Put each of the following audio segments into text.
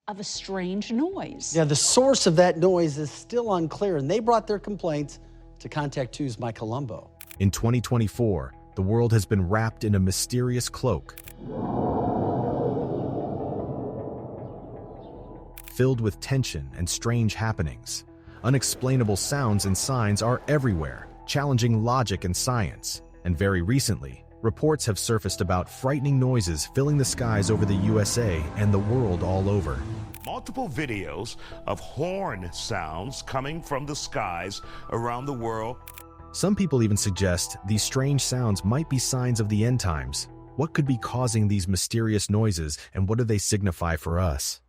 of a strange noise. Yeah, the source of that noise is still unclear, and they brought their complaints to Contact 2's Mike Colombo. In 2024, the world has been wrapped in a mysterious cloak, filled with tension and strange happenings. Unexplainable sounds and signs are everywhere, challenging logic and science. And very recently, reports have surfaced about frightening noises filling the skies over the USA and the world all over. Multiple videos of horn sounds coming from the skies around the world. Some people even suggest these strange sounds might be signs of the end times. What could be causing these mysterious noises, and what do they signify for us?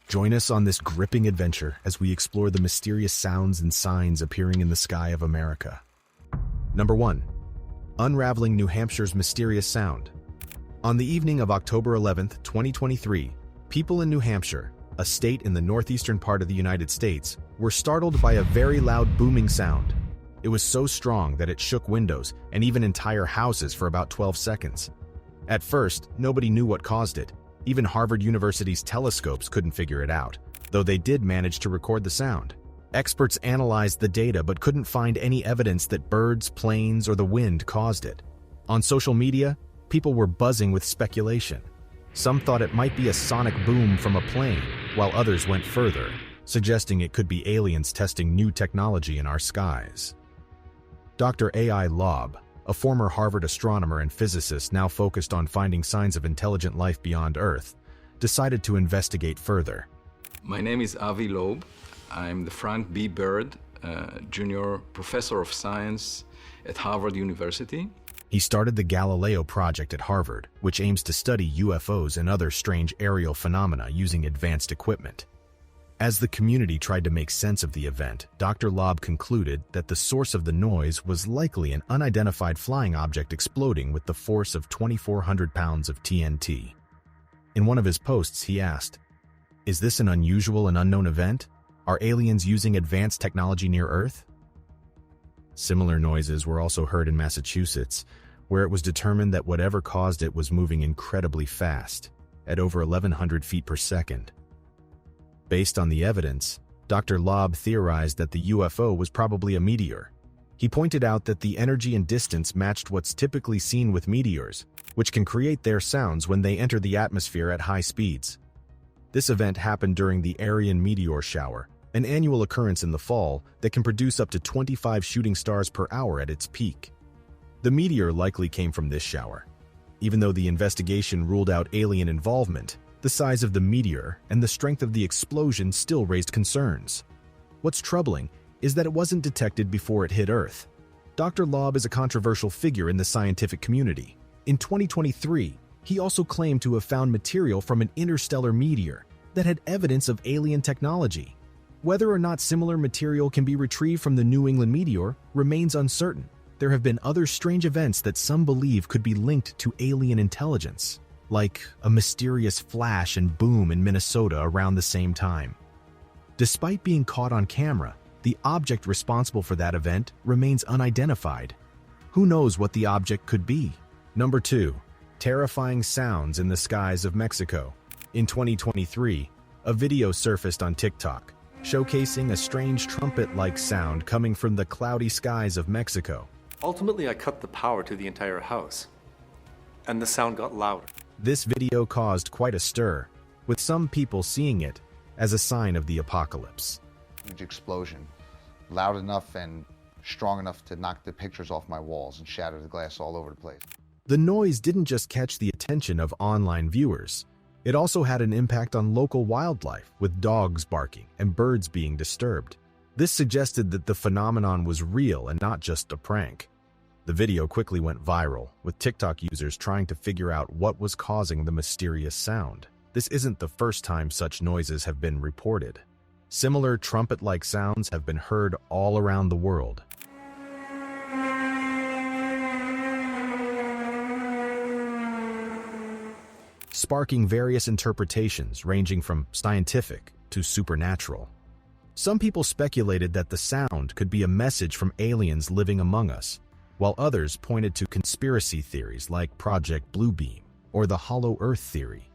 Join us on this gripping adventure as we explore the mysterious sounds and signs appearing in the sky of America. Number 1. Unraveling New Hampshire's mysterious sound. On the evening of October 11, 2023, people in New Hampshire, a state in the northeastern part of the United States, were startled by a very loud booming sound. It was so strong that it shook windows and even entire houses for about 12 seconds. At first, nobody knew what caused it. Even Harvard University's telescopes couldn't figure it out, though they did manage to record the sound. Experts analyzed the data but couldn't find any evidence that birds, planes, or the wind caused it. On social media, people were buzzing with speculation. Some thought it might be a sonic boom from a plane, while others went further, suggesting it could be aliens testing new technology in our skies. Dr. A.I. Loeb, a former Harvard astronomer and physicist now focused on finding signs of intelligent life beyond Earth, decided to investigate further. My name is Avi Loeb. I'm the Frank B. Bird, Junior Professor of Science at Harvard University. He started the Galileo Project at Harvard, which aims to study UFOs and other strange aerial phenomena using advanced equipment. As the community tried to make sense of the event, Dr. Loeb concluded that the source of the noise was likely an unidentified flying object exploding with the force of 2,400 pounds of TNT. In one of his posts, he asked, "Is this an unusual and unknown event? Are aliens using advanced technology near Earth?" Similar noises were also heard in Massachusetts, where it was determined that whatever caused it was moving incredibly fast, at over 1,100 feet per second. Based on the evidence, Dr. Loeb theorized that the UFO was probably a meteor. He pointed out that the energy and distance matched what's typically seen with meteors, which can create their sounds when they enter the atmosphere at high speeds. This event happened during the Aryan meteor shower, an annual occurrence in the fall that can produce up to 25 shooting stars per hour at its peak. The meteor likely came from this shower. Even though the investigation ruled out alien involvement, the size of the meteor and the strength of the explosion still raised concerns. What's troubling is that it wasn't detected before it hit Earth. Dr. Loeb is a controversial figure in the scientific community. In 2023, he also claimed to have found material from an interstellar meteor that had evidence of alien technology. Whether or not similar material can be retrieved from the New England meteor remains uncertain. There have been other strange events that some believe could be linked to alien intelligence, like a mysterious flash and boom in Minnesota around the same time. Despite being caught on camera, the object responsible for that event remains unidentified. Who knows what the object could be? Number 2. Terrifying sounds in the skies of Mexico. In 2023, a video surfaced on TikTok, showcasing a strange trumpet-like sound coming from the cloudy skies of Mexico. Ultimately, I cut the power to the entire house, and the sound got louder. This video caused quite a stir, with some people seeing it as a sign of the apocalypse. Huge explosion, loud enough and strong enough to knock the pictures off my walls and shatter the glass all over the place. The noise didn't just catch the attention of online viewers. It also had an impact on local wildlife, with dogs barking and birds being disturbed. This suggested that the phenomenon was real and not just a prank. The video quickly went viral, with TikTok users trying to figure out what was causing the mysterious sound. This isn't the first time such noises have been reported. Similar trumpet-like sounds have been heard all around the world. Sparking various interpretations ranging from scientific to supernatural. Some people speculated that the sound could be a message from aliens living among us, while others pointed to conspiracy theories like Project Bluebeam or the Hollow Earth theory.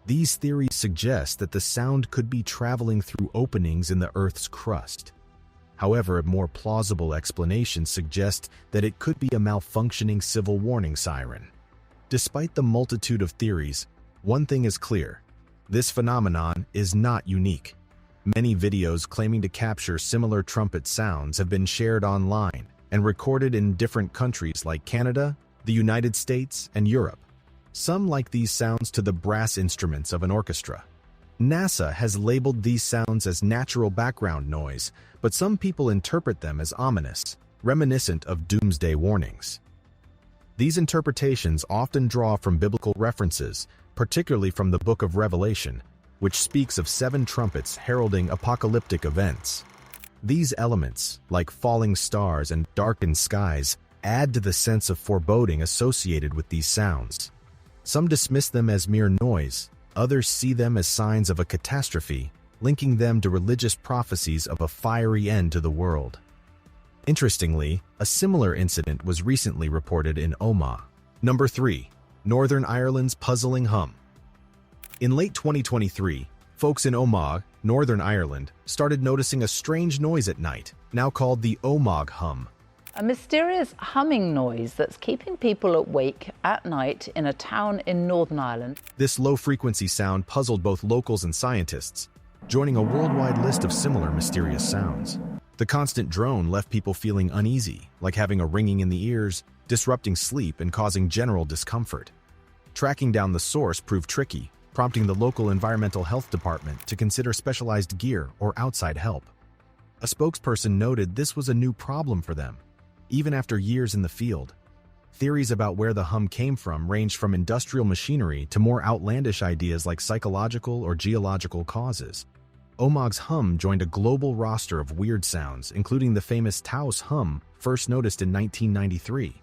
These theories suggest that the sound could be traveling through openings in the Earth's crust. However, a more plausible explanation suggests that it could be a malfunctioning civil warning siren. Despite the multitude of theories, one thing is clear: this phenomenon is not unique. Many videos claiming to capture similar trumpet sounds have been shared online and recorded in different countries like Canada, the United States, and Europe. Some like these sounds to the brass instruments of an orchestra. NASA has labeled these sounds as natural background noise, but some people interpret them as ominous, reminiscent of doomsday warnings. These interpretations often draw from biblical references, particularly from the Book of Revelation, which speaks of 7 trumpets heralding apocalyptic events. These elements, like falling stars and darkened skies, add to the sense of foreboding associated with these sounds. Some dismiss them as mere noise, others see them as signs of a catastrophe, linking them to religious prophecies of a fiery end to the world. Interestingly, a similar incident was recently reported in Omagh. Number 3. Northern Ireland's puzzling hum. In late 2023, folks in Omagh, Northern Ireland, started noticing a strange noise at night, now called the Omagh hum. A mysterious humming noise that's keeping people awake at night in a town in Northern Ireland. This low-frequency sound puzzled both locals and scientists, joining a worldwide list of similar mysterious sounds. The constant drone left people feeling uneasy, like having a ringing in the ears, disrupting sleep and causing general discomfort. Tracking down the source proved tricky, prompting the local environmental health department to consider specialized gear or outside help. A spokesperson noted this was a new problem for them, even after years in the field. Theories about where the hum came from ranged from industrial machinery to more outlandish ideas like psychological or geological causes. Omagh's hum joined a global roster of weird sounds, including the famous Taos hum, first noticed in 1993.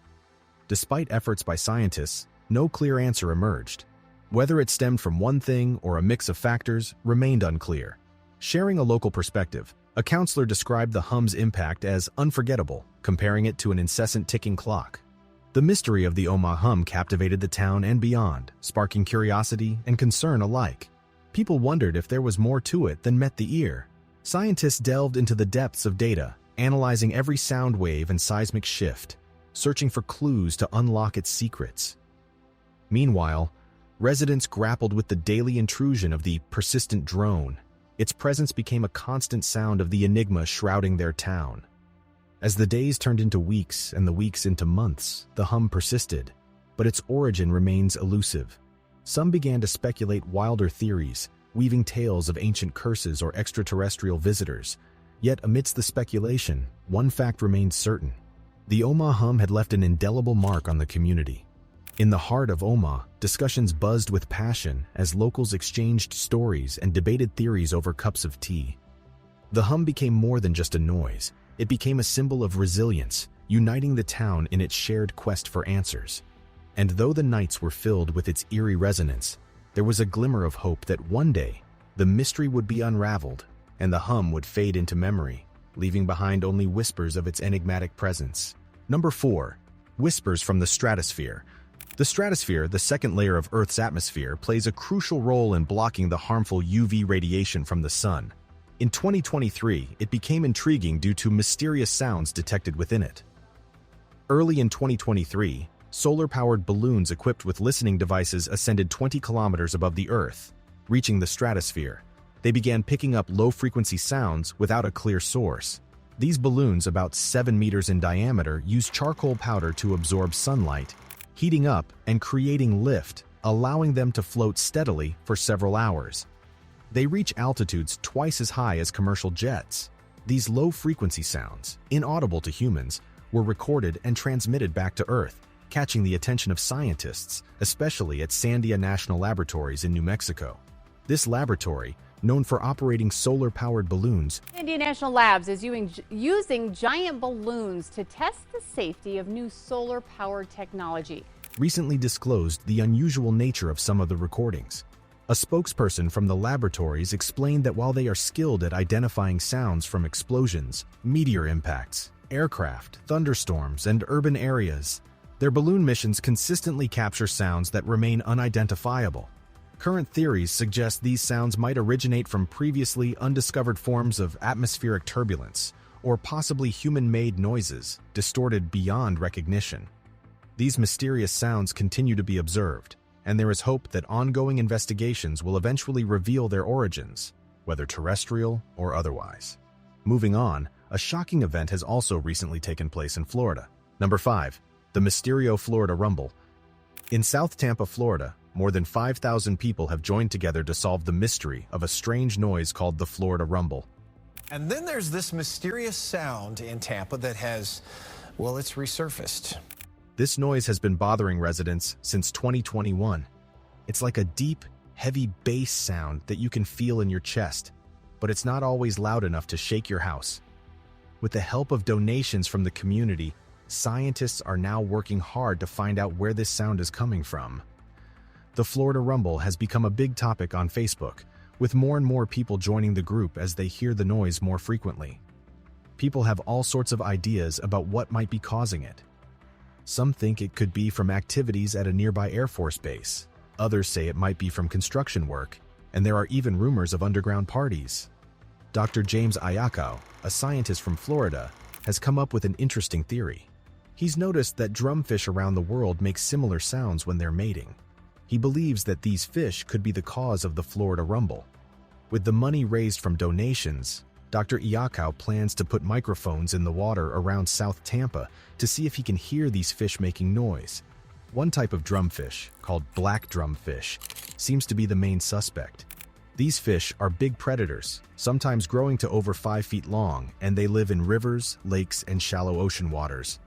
Despite efforts by scientists, no clear answer emerged. Whether it stemmed from one thing or a mix of factors remained unclear. Sharing a local perspective, a counselor described the hum's impact as unforgettable, comparing it to an incessant ticking clock. The mystery of the Omagh hum captivated the town and beyond, sparking curiosity and concern alike. People wondered if there was more to it than met the ear. Scientists delved into the depths of data, analyzing every sound wave and seismic shift, searching for clues to unlock its secrets. Meanwhile, residents grappled with the daily intrusion of the persistent drone. Its presence became a constant sound of the enigma shrouding their town. As the days turned into weeks and the weeks into months, the hum persisted, but its origin remains elusive. Some began to speculate wilder theories, weaving tales of ancient curses or extraterrestrial visitors. Yet amidst the speculation, one fact remained certain. The Omagh hum had left an indelible mark on the community. In the heart of Omagh, discussions buzzed with passion as locals exchanged stories and debated theories over cups of tea. The hum became more than just a noise. It became a symbol of resilience, uniting the town in its shared quest for answers. And though the nights were filled with its eerie resonance, there was a glimmer of hope that one day, the mystery would be unraveled and the hum would fade into memory, leaving behind only whispers of its enigmatic presence. Number 4. Whispers from the stratosphere. The stratosphere, the second layer of Earth's atmosphere, plays a crucial role in blocking the harmful UV radiation from the sun. In 2023, it became intriguing due to mysterious sounds detected within it. Early in 2023, solar-powered balloons equipped with listening devices ascended 20 kilometers above the Earth, reaching the stratosphere. They began picking up low-frequency sounds without a clear source. These balloons, about 7 meters in diameter, use charcoal powder to absorb sunlight, heating up and creating lift, allowing them to float steadily for several hours. They reach altitudes twice as high as commercial jets. These low-frequency sounds, inaudible to humans, were recorded and transmitted back to Earth, catching the attention of scientists, especially at Sandia National Laboratories in New Mexico. This laboratory, known for operating solar-powered balloons, Sandia National Labs is using giant balloons to test the safety of new solar-powered technology. recently disclosed the unusual nature of some of the recordings. A spokesperson from the laboratories explained that while they are skilled at identifying sounds from explosions, meteor impacts, aircraft, thunderstorms, and urban areas, their balloon missions consistently capture sounds that remain unidentifiable. Current theories suggest these sounds might originate from previously undiscovered forms of atmospheric turbulence, or possibly human-made noises, distorted beyond recognition. These mysterious sounds continue to be observed, and there is hope that ongoing investigations will eventually reveal their origins, whether terrestrial or otherwise. Moving on, a shocking event has also recently taken place in Florida. Number 5. The Mysterio Florida Rumble. In South Tampa, Florida, more than 5,000 people have joined together to solve the mystery of a strange noise called the Florida Rumble. And then there's this mysterious sound in Tampa that has, well, it's resurfaced. This noise has been bothering residents since 2021. It's like a deep, heavy bass sound that you can feel in your chest, but it's not always loud enough to shake your house. With the help of donations from the community, scientists are now working hard to find out where this sound is coming from. The Florida Rumble has become a big topic on Facebook, with more and more people joining the group as they hear the noise more frequently. People have all sorts of ideas about what might be causing it. Some think it could be from activities at a nearby Air Force base. Others say it might be from construction work, and there are even rumors of underground parties. Dr. James Ayako, a scientist from Florida, has come up with an interesting theory. He's noticed that drumfish around the world make similar sounds when they're mating. He believes that these fish could be the cause of the Florida Rumble. With the money raised from donations, Dr. Ayako plans to put microphones in the water around South Tampa to see if he can hear these fish making noise. One type of drumfish, called black drumfish, seems to be the main suspect. These fish are big predators, sometimes growing to over 5 feet long, and they live in rivers, lakes, and shallow ocean waters.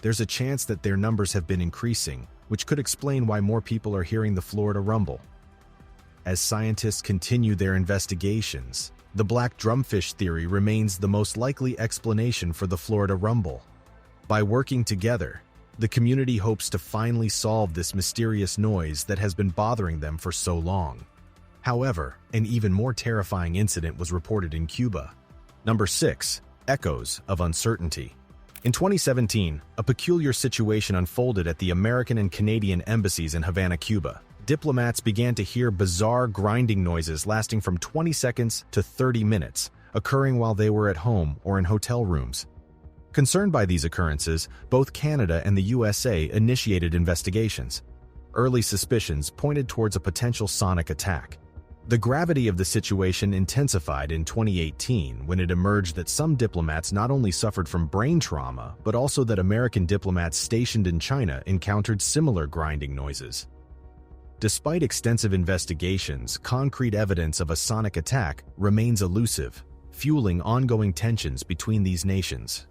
There's a chance that their numbers have been increasing, which could explain why more people are hearing the Florida Rumble. As scientists continue their investigations, the black drumfish theory remains the most likely explanation for the Florida Rumble. By working together, the community hopes to finally solve this mysterious noise that has been bothering them for so long. However, an even more terrifying incident was reported in Cuba. Number 6. Echoes of Uncertainty. In 2017, a peculiar situation unfolded at the American and Canadian embassies in Havana, Cuba. Diplomats began to hear bizarre grinding noises lasting from 20 seconds to 30 minutes, occurring while they were at home or in hotel rooms. Concerned by these occurrences, both Canada and the USA initiated investigations. Early suspicions pointed towards a potential sonic attack. The gravity of the situation intensified in 2018 when it emerged that some diplomats not only suffered from brain trauma, but also that American diplomats stationed in China encountered similar grinding noises. Despite extensive investigations, concrete evidence of a sonic attack remains elusive, fueling ongoing tensions between these nations.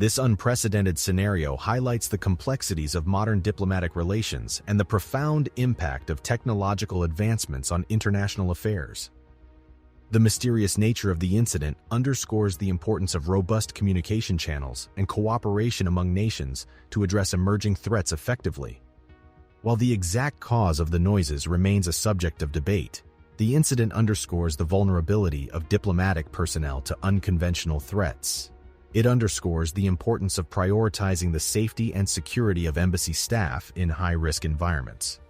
This unprecedented scenario highlights the complexities of modern diplomatic relations and the profound impact of technological advancements on international affairs. The mysterious nature of the incident underscores the importance of robust communication channels and cooperation among nations to address emerging threats effectively. While the exact cause of the noises remains a subject of debate, the incident underscores the vulnerability of diplomatic personnel to unconventional threats. It underscores the importance of prioritizing the safety and security of embassy staff in high-risk environments.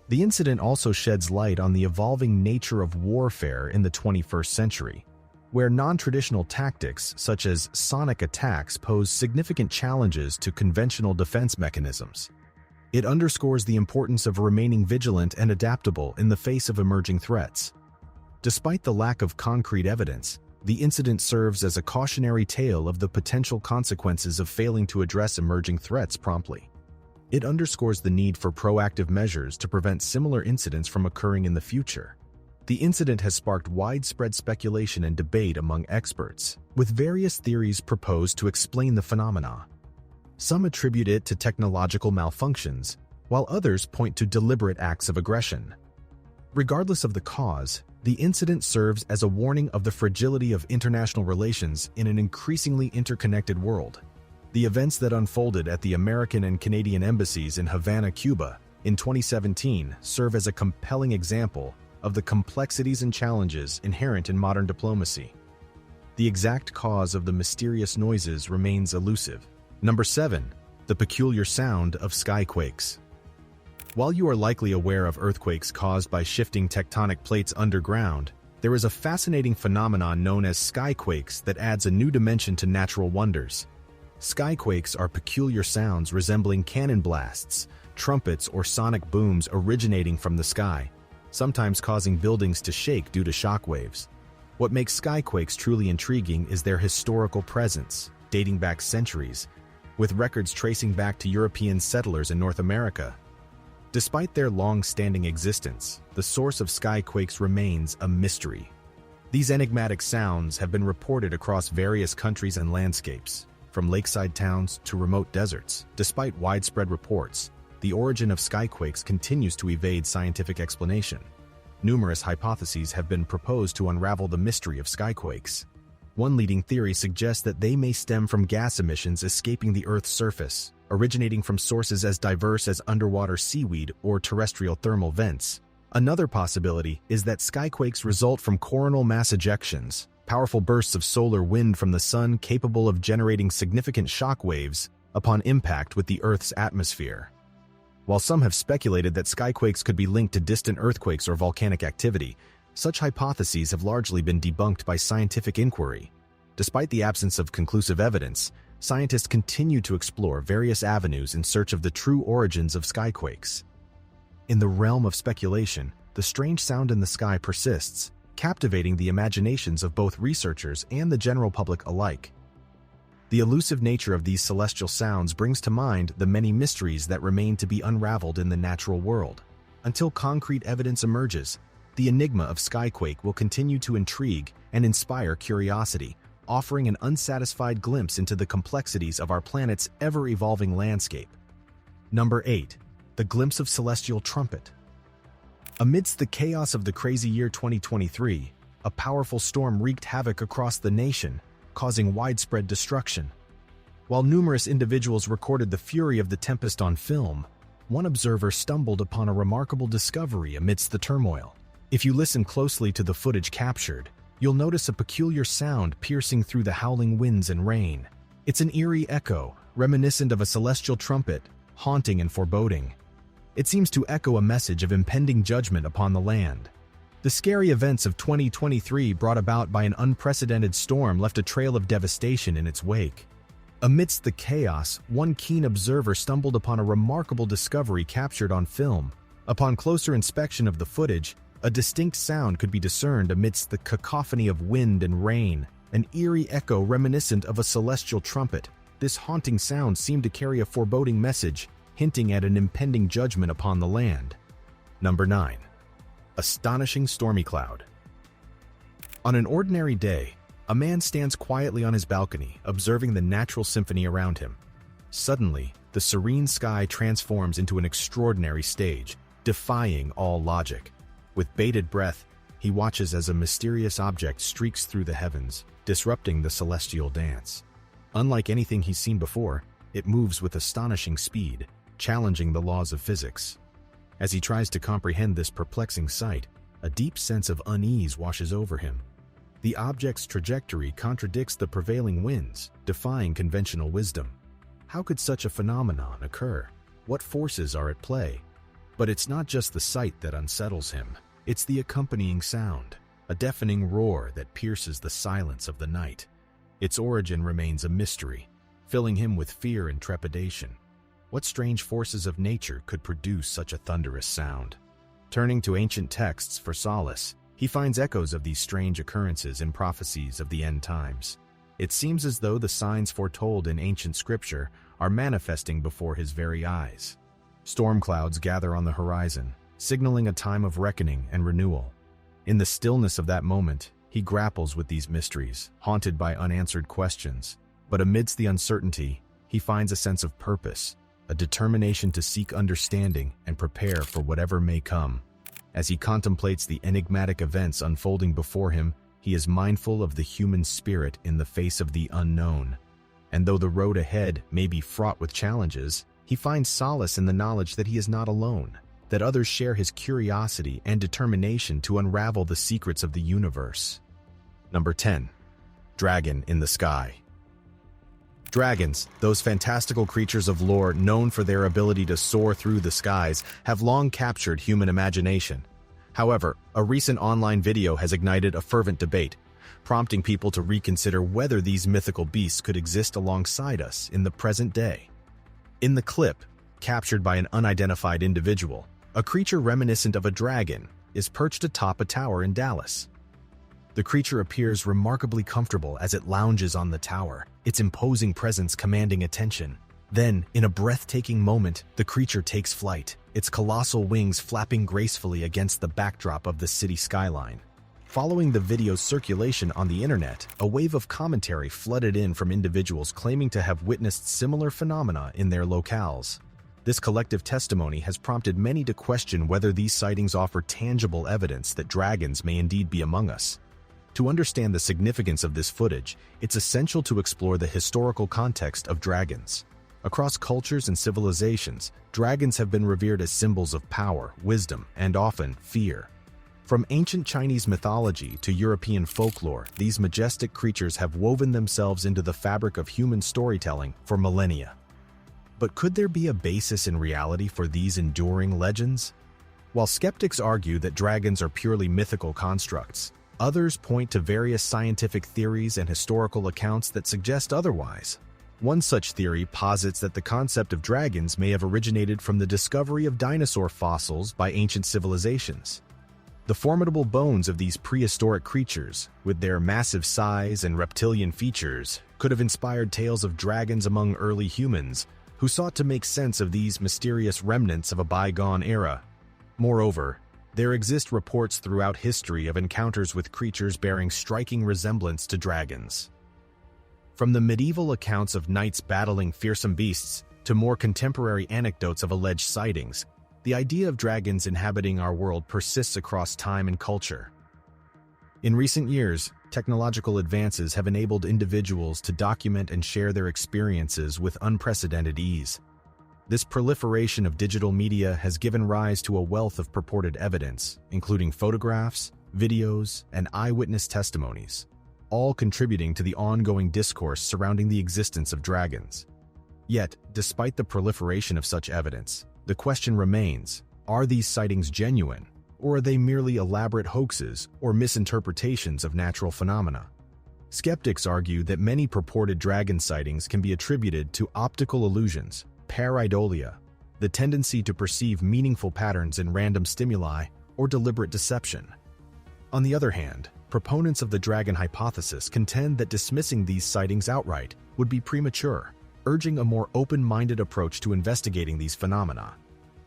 The incident also sheds light on the evolving nature of warfare in the 21st century, where non-traditional tactics such as sonic attacks pose significant challenges to conventional defense mechanisms. It underscores the importance of remaining vigilant and adaptable in the face of emerging threats. Despite the lack of concrete evidence, the incident serves as a cautionary tale of the potential consequences of failing to address emerging threats promptly. It underscores the need for proactive measures to prevent similar incidents from occurring in the future. The incident has sparked widespread speculation and debate among experts, with various theories proposed to explain the phenomena. Some attribute it to technological malfunctions, while others point to deliberate acts of aggression. Regardless of the cause, the incident serves as a warning of the fragility of international relations in an increasingly interconnected world. The events that unfolded at the American and Canadian embassies in Havana, Cuba, in 2017 serve as a compelling example of the complexities and challenges inherent in modern diplomacy. The exact cause of the mysterious noises remains elusive. Number 7. The peculiar sound of skyquakes. While you are likely aware of earthquakes caused by shifting tectonic plates underground, there is a fascinating phenomenon known as skyquakes that adds a new dimension to natural wonders. Skyquakes are peculiar sounds resembling cannon blasts, trumpets, or sonic booms originating from the sky, sometimes causing buildings to shake due to shock waves. What makes skyquakes truly intriguing is their historical presence, dating back centuries, with records tracing back to European settlers in North America. Despite their long-standing existence, the source of skyquakes remains a mystery. These enigmatic sounds have been reported across various countries and landscapes, from lakeside towns to remote deserts. Despite widespread reports, the origin of skyquakes continues to evade scientific explanation. Numerous hypotheses have been proposed to unravel the mystery of skyquakes. One leading theory suggests that they may stem from gas emissions escaping the Earth's surface, originating from sources as diverse as underwater seaweed or terrestrial thermal vents. Another possibility is that skyquakes result from coronal mass ejections, powerful bursts of solar wind from the sun capable of generating significant shock waves upon impact with the Earth's atmosphere. While some have speculated that skyquakes could be linked to distant earthquakes or volcanic activity, such hypotheses have largely been debunked by scientific inquiry. Despite the absence of conclusive evidence, scientists continue to explore various avenues in search of the true origins of skyquakes. In the realm of speculation, the strange sound in the sky persists, captivating the imaginations of both researchers and the general public alike. The elusive nature of these celestial sounds brings to mind the many mysteries that remain to be unraveled in the natural world. Until concrete evidence emerges, the enigma of skyquake will continue to intrigue and inspire curiosity, offering an unsatisfied glimpse into the complexities of our planet's ever-evolving landscape. Number 8. The glimpse of celestial trumpet. Amidst the chaos of the crazy year 2023, a powerful storm wreaked havoc across the nation, causing widespread destruction. While numerous individuals recorded the fury of the tempest on film, one observer stumbled upon a remarkable discovery amidst the turmoil. If you listen closely to the footage captured, you'll notice a peculiar sound piercing through the howling winds and rain. It's an eerie echo, reminiscent of a celestial trumpet, haunting and foreboding. It seems to echo a message of impending judgment upon the land. The scary events of 2023 brought about by an unprecedented storm left a trail of devastation in its wake. Amidst the chaos, one keen observer stumbled upon a remarkable discovery captured on film. Upon closer inspection of the footage, a distinct sound could be discerned amidst the cacophony of wind and rain, an eerie echo reminiscent of a celestial trumpet. This haunting sound seemed to carry a foreboding message, hinting at an impending judgment upon the land. Number 9. Astonishing stormy cloud. On an ordinary day, a man stands quietly on his balcony, observing the natural symphony around him. Suddenly, the serene sky transforms into an extraordinary stage, defying all logic. With bated breath, he watches as a mysterious object streaks through the heavens, disrupting the celestial dance. Unlike anything he's seen before, it moves with astonishing speed, challenging the laws of physics. As he tries to comprehend this perplexing sight, a deep sense of unease washes over him. The object's trajectory contradicts the prevailing winds, defying conventional wisdom. How could such a phenomenon occur? What forces are at play? But it's not just the sight that unsettles him. It's the accompanying sound, a deafening roar that pierces the silence of the night. Its origin remains a mystery, filling him with fear and trepidation. What strange forces of nature could produce such a thunderous sound? Turning to ancient texts for solace, he finds echoes of these strange occurrences in prophecies of the end times. It seems as though the signs foretold in ancient scripture are manifesting before his very eyes. Storm clouds gather on the horizon, signaling a time of reckoning and renewal. In the stillness of that moment, he grapples with these mysteries, haunted by unanswered questions. But amidst the uncertainty, he finds a sense of purpose, a determination to seek understanding and prepare for whatever may come. As he contemplates the enigmatic events unfolding before him, he is mindful of the human spirit in the face of the unknown. And though the road ahead may be fraught with challenges, he finds solace in the knowledge that he is not alone, that others share his curiosity and determination to unravel the secrets of the universe. Number 10. Dragon in the sky. Dragons, those fantastical creatures of lore known for their ability to soar through the skies, have long captured human imagination. However, a recent online video has ignited a fervent debate, prompting people to reconsider whether these mythical beasts could exist alongside us in the present day. In the clip, captured by an unidentified individual, a creature reminiscent of a dragon is perched atop a tower in Dallas. The creature appears remarkably comfortable as it lounges on the tower, its imposing presence commanding attention. Then, in a breathtaking moment, the creature takes flight, its colossal wings flapping gracefully against the backdrop of the city skyline. Following the video's circulation on the internet, a wave of commentary flooded in from individuals claiming to have witnessed similar phenomena in their locales. This collective testimony has prompted many to question whether these sightings offer tangible evidence that dragons may indeed be among us. To understand the significance of this footage, it's essential to explore the historical context of dragons. Across cultures and civilizations, dragons have been revered as symbols of power, wisdom, and often fear. From ancient Chinese mythology to European folklore, these majestic creatures have woven themselves into the fabric of human storytelling for millennia. But could there be a basis in reality for these enduring legends? While skeptics argue that dragons are purely mythical constructs, others point to various scientific theories and historical accounts that suggest otherwise. One such theory posits that the concept of dragons may have originated from the discovery of dinosaur fossils by ancient civilizations. The formidable bones of these prehistoric creatures, with their massive size and reptilian features, could have inspired tales of dragons among early humans, who sought to make sense of these mysterious remnants of a bygone era. Moreover, there exist reports throughout history of encounters with creatures bearing striking resemblance to dragons. From the medieval accounts of knights battling fearsome beasts to more contemporary anecdotes of alleged sightings, the idea of dragons inhabiting our world persists across time and culture. In recent years, technological advances have enabled individuals to document and share their experiences with unprecedented ease. This proliferation of digital media has given rise to a wealth of purported evidence, including photographs, videos, and eyewitness testimonies, all contributing to the ongoing discourse surrounding the existence of dragons. Yet, despite the proliferation of such evidence, the question remains, are these sightings genuine, or are they merely elaborate hoaxes or misinterpretations of natural phenomena? Skeptics argue that many purported dragon sightings can be attributed to optical illusions, pareidolia, the tendency to perceive meaningful patterns in random stimuli, or deliberate deception. On the other hand, proponents of the dragon hypothesis contend that dismissing these sightings outright would be premature, urging a more open-minded approach to investigating these phenomena.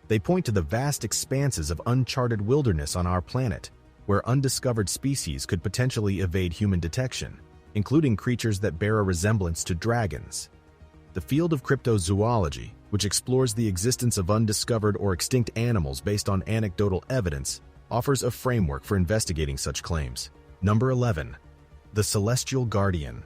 They point to the vast expanses of uncharted wilderness on our planet, where undiscovered species could potentially evade human detection, including creatures that bear a resemblance to dragons. The field of cryptozoology, which explores the existence of undiscovered or extinct animals based on anecdotal evidence, offers a framework for investigating such claims. Number 11. The Celestial Guardian.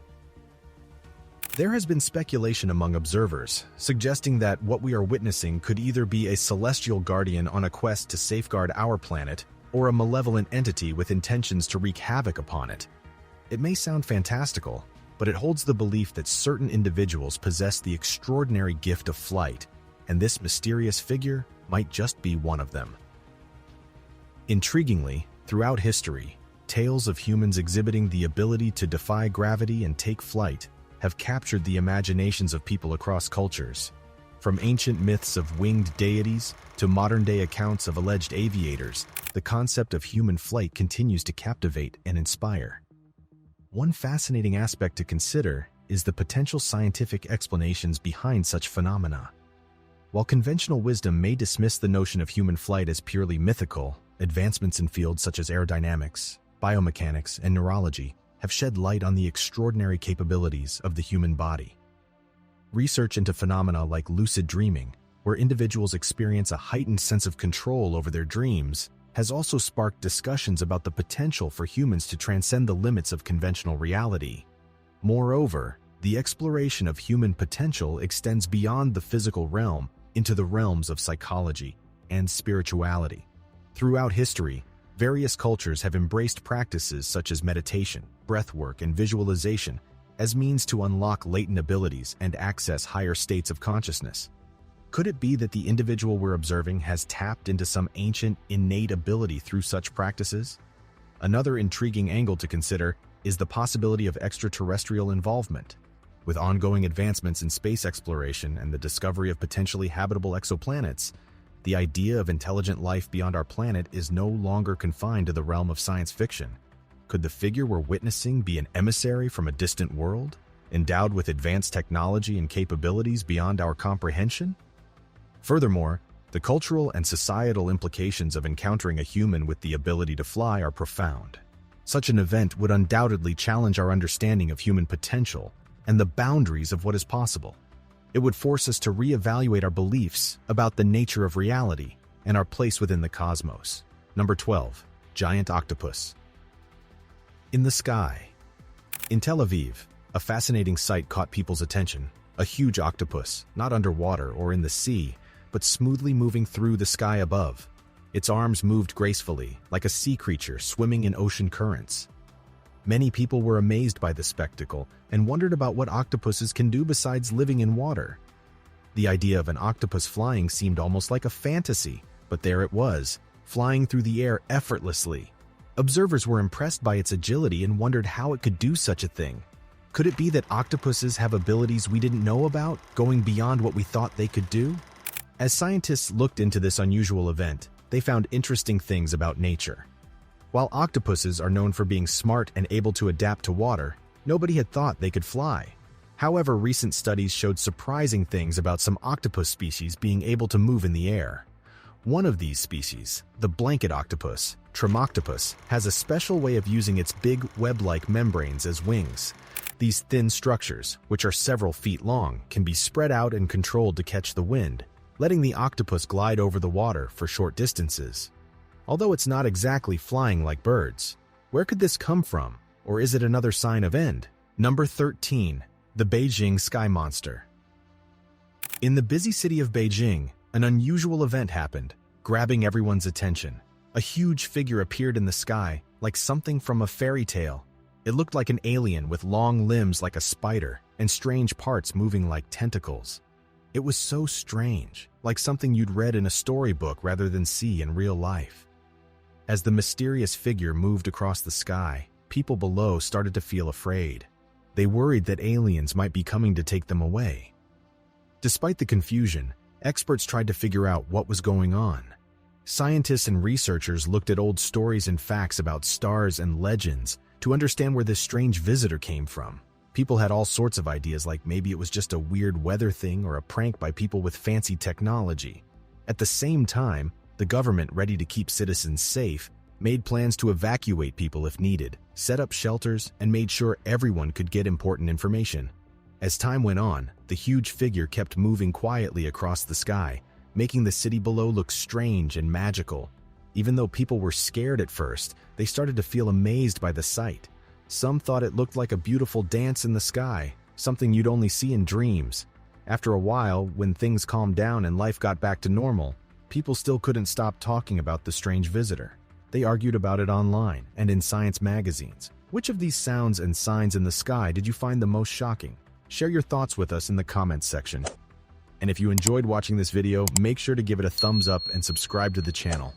There has been speculation among observers, suggesting that what we are witnessing could either be a celestial guardian on a quest to safeguard our planet, or a malevolent entity with intentions to wreak havoc upon it. It may sound fantastical, but it holds the belief that certain individuals possess the extraordinary gift of flight, and this mysterious figure might just be one of them. Intriguingly, throughout history, tales of humans exhibiting the ability to defy gravity and take flight have captured the imaginations of people across cultures. From ancient myths of winged deities to modern-day accounts of alleged aviators, the concept of human flight continues to captivate and inspire. One fascinating aspect to consider is the potential scientific explanations behind such phenomena. While conventional wisdom may dismiss the notion of human flight as purely mythical, advancements in fields such as aerodynamics, biomechanics, and neurology have shed light on the extraordinary capabilities of the human body. Research into phenomena like lucid dreaming, where individuals experience a heightened sense of control over their dreams, has also sparked discussions about the potential for humans to transcend the limits of conventional reality. Moreover, the exploration of human potential extends beyond the physical realm into the realms of psychology and spirituality. Throughout history, various cultures have embraced practices such as meditation, breathwork, and visualization, as means to unlock latent abilities and access higher states of consciousness. Could it be that the individual we're observing has tapped into some ancient, innate ability through such practices? Another intriguing angle to consider is the possibility of extraterrestrial involvement. With ongoing advancements in space exploration and the discovery of potentially habitable exoplanets, the idea of intelligent life beyond our planet is no longer confined to the realm of science fiction. Could the figure we're witnessing be an emissary from a distant world, endowed with advanced technology and capabilities beyond our comprehension? Furthermore, the cultural and societal implications of encountering a human with the ability to fly are profound. Such an event would undoubtedly challenge our understanding of human potential and the boundaries of what is possible. It would force us to reevaluate our beliefs about the nature of reality and our place within the cosmos. Number 12. Giant octopus. In the sky. In Tel Aviv, a fascinating sight caught people's attention. A huge octopus, not underwater or in the sea, but smoothly moving through the sky above. Its arms moved gracefully, like a sea creature swimming in ocean currents. Many people were amazed by the spectacle and wondered about what octopuses can do besides living in water. The idea of an octopus flying seemed almost like a fantasy, but there it was, flying through the air effortlessly. Observers were impressed by its agility and wondered how it could do such a thing. Could it be that octopuses have abilities we didn't know about, going beyond what we thought they could do? As scientists looked into this unusual event, they found interesting things about nature. While octopuses are known for being smart and able to adapt to water, nobody had thought they could fly. However, recent studies showed surprising things about some octopus species being able to move in the air. One of these species, the blanket octopus, Trumpet, has a special way of using its big web-like membranes as wings. These thin structures, which are several feet long, can be spread out and controlled to catch the wind, letting the octopus glide over the water for short distances. Although it's not exactly flying like birds, where could this come from? Or is it another sign of end? Number 13. The Beijing Sky Monster. In the busy city of Beijing, an unusual event happened, grabbing everyone's attention. A huge figure appeared in the sky, like something from a fairy tale. It looked like an alien with long limbs like a spider and strange parts moving like tentacles. It was so strange, like something you'd read in a storybook rather than see in real life. As the mysterious figure moved across the sky, people below started to feel afraid. They worried that aliens might be coming to take them away. Despite the confusion, experts tried to figure out what was going on. Scientists and researchers looked at old stories and facts about stars and legends to understand where this strange visitor came from. People had all sorts of ideas, like maybe it was just a weird weather thing or a prank by people with fancy technology. At the same time, the government, ready to keep citizens safe, made plans to evacuate people if needed, set up shelters, and made sure everyone could get important information. As time went on, the huge figure kept moving quietly across the sky, making the city below look strange and magical. Even though people were scared at first, they started to feel amazed by the sight. Some thought it looked like a beautiful dance in the sky, something you'd only see in dreams. After a while, when things calmed down and life got back to normal, people still couldn't stop talking about the strange visitor. They argued about it online and in science magazines. Which of these sounds and signs in the sky did you find the most shocking? Share your thoughts with us in the comments section. And if you enjoyed watching this video, make sure to give it a thumbs up and subscribe to the channel.